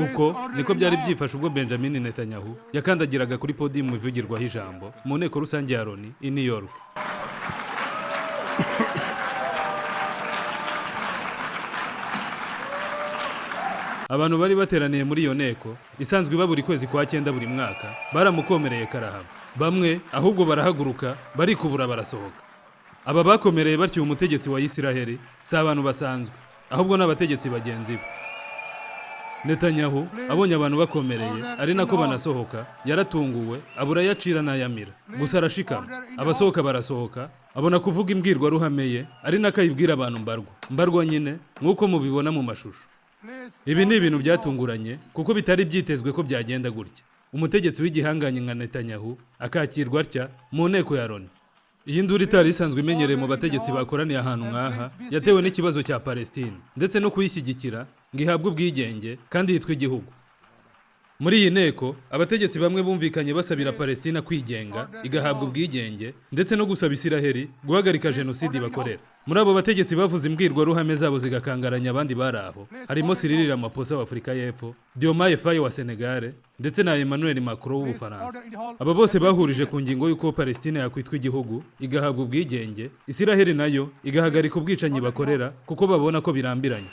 uko niko byari byifashe ubwo Benjamin Netanyahu yakandagiraga kuri podium ivugirwaho ijambo mu nteko rusange ya LONI i New York. Abantu bari bateraniye muri iyo nteko isanzwe iba buri kwezi kwa 9 buri mwaka baramukomereye karahava. Bamwe ahubwo barahaguruka barikubura barasohoka. Aba bakomereye batyo umutegetsi wa Isiraheli si abantu basanzwe ahubwo n'abategetsi bagenzi be. Netanyahu abonye abantu bakomereye ari nako banasohoka yaratunguwe abura yacira n'ayamira. Gusa arashikama abasohoka barasohoka abona kuvuga imbwirwa ruhameye ari nako ayibwira abantu mbarwa nyine nk'uko mubibona mu mashusho. Ibi ni ibintu byatunguranye kuko bitari byitezwe ko byagenda gutya. Umutegetsi w'igihanganye nka Netanyahu akakirwa atya mu nteko ya LONI. Iyi nduru itari isanzwe imenyereye mu bategetsi bakoraniye ahantu nk'aha yatewe n'ikibazo cya Palestine ndetse no kuyishyigikira ngo ihabwe ubwigenge kandi yitwa igihugu. Muri iyi nteko abategetsi bamwe bumvikanye basabira Palestina kwigenga igahabwa ubwigenge ndetse no gusaba Isiraheli guhagarika jenoside bakorera. Muri abo bategetsi bavuze imbwirwa ruhame zabo zigakangaranya abandi baraho harimo Cyril Ramaphosa wa Afurika y'Epfo, Diomaye Faye wa Senegal ndetse na Emmanuel Macron w'Ubufaransa. Aba bose bahurije ku ngingo y'uko Palestina yakwitwa igihugu igahabwa ubwigenge, Isiraheli nayo igahagarika ubwicanyi bakorera kuko babona ko birambiranye.